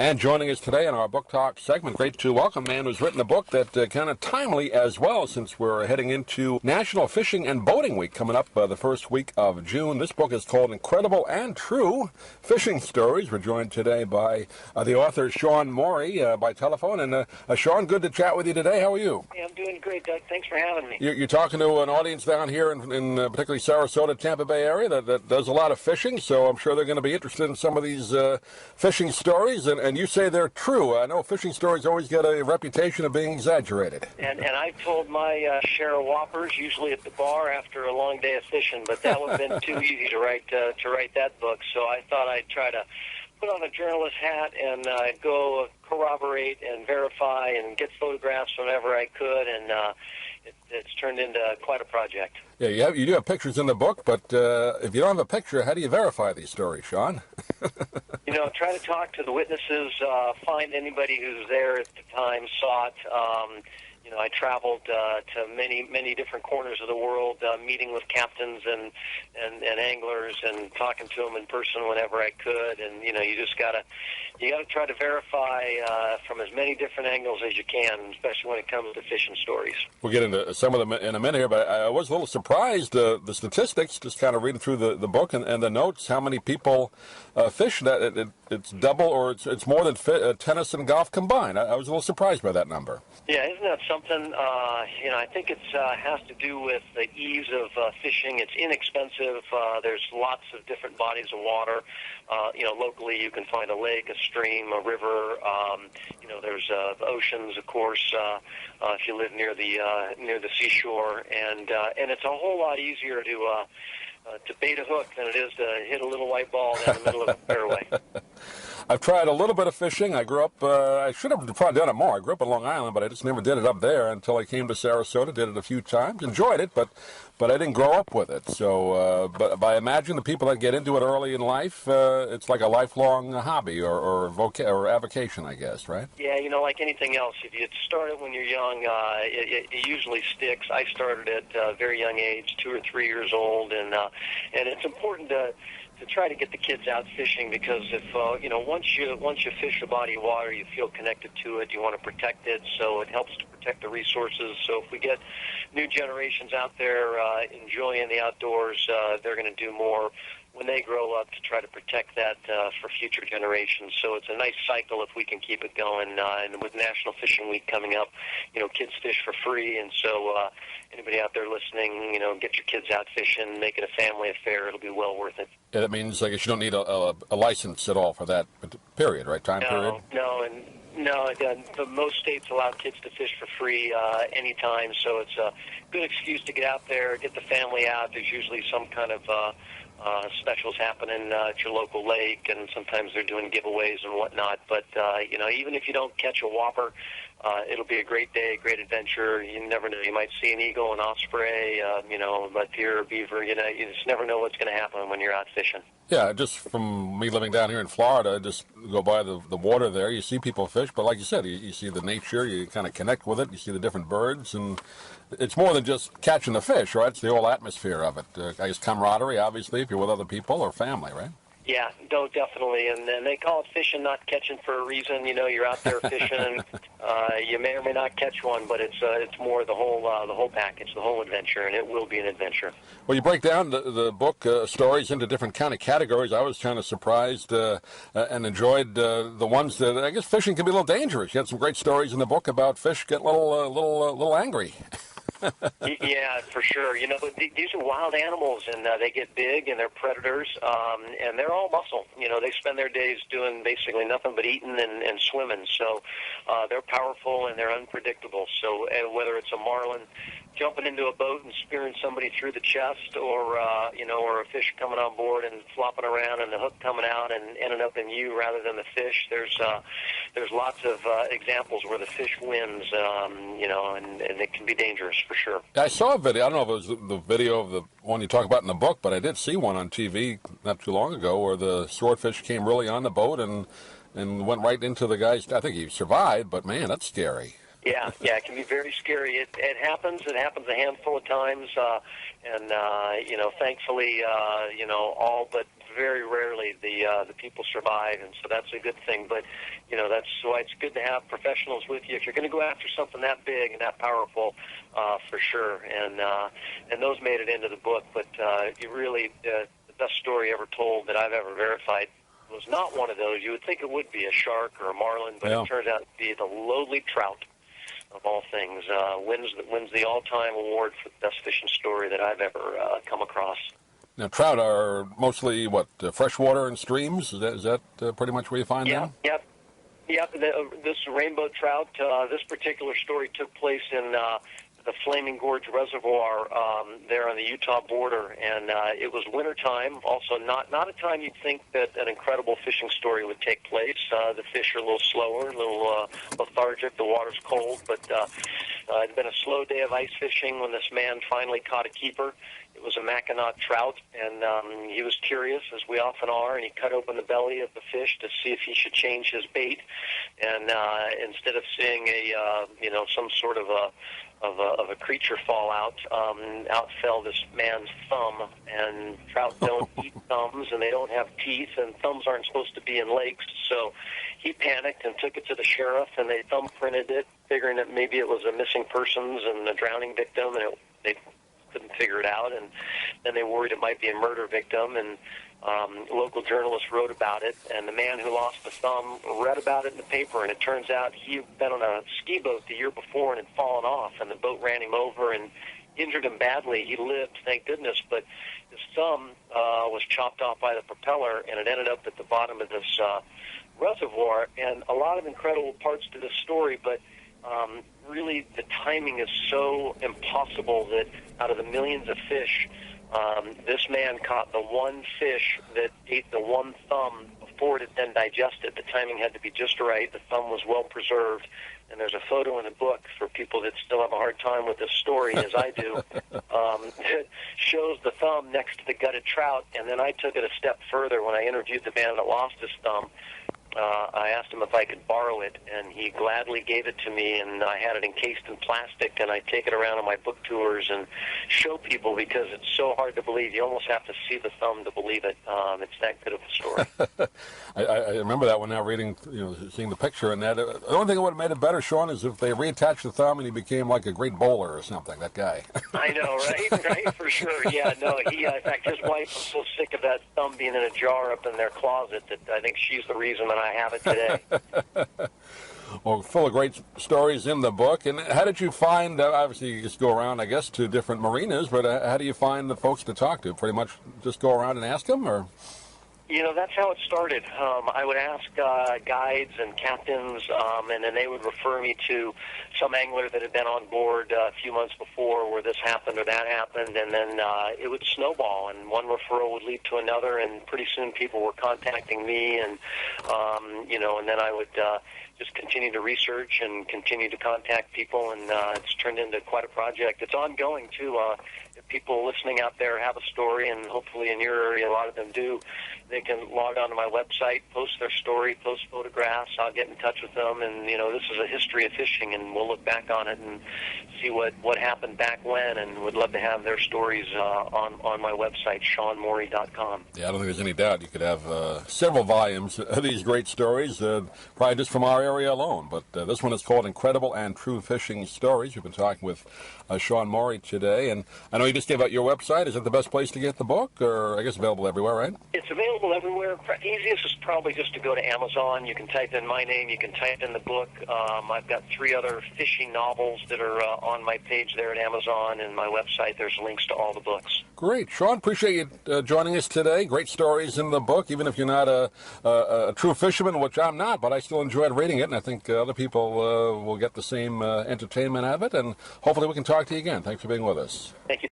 And joining us today in our Book Talk segment, great to welcome a man who's written a book that kind of timely as well, since we're heading into National Fishing and Boating Week coming up the first week of June. This book is called Incredible and True Fishing Stories. We're joined today by the author Shaun Morey by telephone. And Shaun, good to chat with you today. How are you? Hey, I'm doing great, Doug. Thanks for having me. You're talking to an audience down here in particularly Sarasota, Tampa Bay area that does a lot of fishing, so I'm sure they're going to be interested in some of these fishing stories, and you say they're true. I know fishing stories always get a reputation of being exaggerated. And I've told my share of whoppers, usually at the bar after a long day of fishing, but that would have been too easy to write that book, so I thought I'd try to put on a journalist hat and go corroborate and verify and get photographs whenever I could, and it's turned into quite a project. Yeah, you do have pictures in the book, but if you don't have a picture, how do you verify these stories, Shaun? Try to talk to the witnesses, find anybody who's there at the time, saw it. I traveled to many different corners of the world, meeting with captains and anglers and talking to them in person whenever I could. And you just gotta try to verify from as many different angles as you can, especially when it comes to fishing stories. We'll get into some of them in a minute here, but I was a little surprised the statistics, just kind of reading through the book and the notes, how many people fish. That it's double or it's more than tennis and golf combined. I was a little surprised by that number. Yeah, isn't that something? I think it has to do with the ease of fishing. It's inexpensive. There's lots of different bodies of water. Locally you can find a lake, a stream, a river. There's oceans, of course, if you live near the seashore, and it's a whole lot easier to bait a hook than it is to hit a little white ball down the middle of the fairway. I've tried a little bit of fishing. I grew up, I should have probably done it more. I grew up in Long Island, but I just never did it up there until I came to Sarasota, did it a few times, enjoyed it, but I didn't grow up with it. So, but I imagine the people that get into it early in life, it's like a lifelong hobby or avocation, I guess, right? Yeah, like anything else, if you start it when you're young, it usually sticks. I started at a very young age, 2 or 3 years old, and it's important to try to get the kids out fishing, because if once you fish a body of water, you feel connected to it. You want to protect it, so it helps to protect the resources. So if we get new generations out there enjoying the outdoors, they're going to do more when they grow up to try to protect that for future generations. So it's a nice cycle if we can keep it going. And with National Fishing Week coming up, kids fish for free, and so anybody out there listening, get your kids out fishing, make it a family affair. It'll be well worth it. Yeah, that means I guess you don't need a license at all for that period, right? Time period? No, most states allow kids to fish for free anytime, so it's a good excuse to get out there, get the family out. There's usually some kind of specials happening at your local lake, and sometimes they're doing giveaways and whatnot. But even if you don't catch a whopper, it'll be a great day, a great adventure. You never know. You might see an eagle, an osprey, a deer, a beaver. You just never know what's going to happen when you're out fishing. Yeah, just from me living down here in Florida, just go by the water there, you see people fish, but like you said, you see the nature, you kind of connect with it, you see the different birds, and it's more than just catching the fish, right? It's the whole atmosphere of it. I guess camaraderie, obviously, if you're with other people or family, right? Yeah, no, definitely, and they call it fishing, not catching, for a reason. You're out there fishing. You may or may not catch one, but it's more the whole package, the whole adventure, and it will be an adventure. Well, you break down the book stories into different kind of categories. I was kind of surprised and enjoyed the ones that I guess fishing can be a little dangerous. You had some great stories in the book about fish getting a little angry. Yeah, for sure. These are wild animals, and they get big, and they're predators, and they're all muscle. They spend their days doing basically nothing but eating and swimming. So they're powerful, and they're unpredictable. So whether it's a marlin jumping into a boat and spearing somebody through the chest, or a fish coming on board and flopping around and the hook coming out and ending up in you rather than the fish, there's lots of examples where the fish wins, and it can be dangerous for sure. I saw a video. I don't know if it was the video of the one you talk about in the book, but I did see one on TV not too long ago where the swordfish came really on the boat and went right into the guy's. I think he survived, but man, that's scary. Yeah, it can be very scary. It happens. It happens a handful of times, and thankfully, all but very rarely the people survive, and so that's a good thing. But that's why it's good to have professionals with you if you're going to go after something that big and that powerful, for sure. And those made it into the book. But you really the best story ever told that I've ever verified was not one of those. You would think it would be a shark or a marlin, but it turns out to be the lowly trout. Of all things, wins the all-time award for the best fishing story that I've ever come across. Now, trout are mostly, freshwater and streams? Is that pretty much where you find them? Yep. This rainbow trout, this particular story took place in the Flaming Gorge Reservoir there on the Utah border, and it was wintertime. Also, not a time you'd think that an incredible fishing story would take place. The fish are a little slower, a little lethargic. The water's cold, but it had been a slow day of ice fishing when this man finally caught a keeper. It was a Mackinac trout, and he was curious, as we often are, and he cut open the belly of the fish to see if he should change his bait. And instead of seeing some sort of a creature fall out, out fell this man's thumb. And trout don't eat thumbs, and they don't have teeth, and thumbs aren't supposed to be in lakes. So he panicked and took it to the sheriff, and they thumbprinted it, figuring that maybe it was a missing persons and a drowning victim, and they couldn't figure it out, and then they worried it might be a murder victim, and local journalists wrote about it, and the man who lost the thumb read about it in the paper, and it turns out he'd been on a ski boat the year before and had fallen off, and the boat ran him over and injured him badly. He lived, thank goodness, but his thumb was chopped off by the propeller, and it ended up at the bottom of this reservoir, and a lot of incredible parts to this story, but really the timing is so impossible that out of the millions of fish, this man caught the one fish that ate the one thumb before it had then digested. The timing had to be just right. The thumb was well preserved. And there's a photo in the book for people that still have a hard time with this story, as I do, that shows the thumb next to the gutted trout. And then I took it a step further when I interviewed the man that lost his thumb. I asked him if I could borrow it, and he gladly gave it to me, and I had it encased in plastic, and I take it around on my book tours and show people because it's so hard to believe. You almost have to see the thumb to believe it. It's that good of a story. I remember that one now, reading, seeing the picture, and that. The only thing that would have made it better, Shaun, is if they reattached the thumb and he became like a great bowler or something, that guy. I know, right? Right, for sure. Yeah, no, he, in fact, his wife was so sick of that thumb being in a jar up in their closet that I think she's the reason that I have it today. Well, full of great stories in the book. And how did you find, obviously you just go around, I guess, to different marinas, but how do you find the folks to talk to? Pretty much just go around and ask them, or? That's how it started. I would ask guides and captains, and then they would refer me to some angler that had been on board a few months before where this happened or that happened, and then it would snowball, and one referral would lead to another, and pretty soon people were contacting me, and, and then I would just continue to research and continue to contact people, and it's turned into quite a project. It's ongoing, too. If people listening out there have a story, and hopefully in your area a lot of them do, they can log on to my website, post their story, post photographs. I'll get in touch with them, and, this is a history of fishing, and we'll look back on it and see what happened back when, and would love to have their stories on my website, ShaunMorey.com. Yeah, I don't think there's any doubt you could have several volumes of these great stories, probably just from our area alone. But this one is called Incredible and True Fishing Stories. We've been talking with Shaun Morey today, and I know you just gave out your website. Is it the best place to get the book, or I guess available everywhere, right? It's available everywhere. Easiest is probably just to go to Amazon. You can type in my name. You can type in the book. I've got 3 other fishing novels that are on my page there at Amazon, and my website. There's links to all the books. Great. Shaun, appreciate you joining us today. Great stories in the book, even if you're not a true fisherman, which I'm not, but I still enjoyed reading it, and I think other people will get the same entertainment out of it, and hopefully we can talk to you again. Thanks for being with us. Thank you.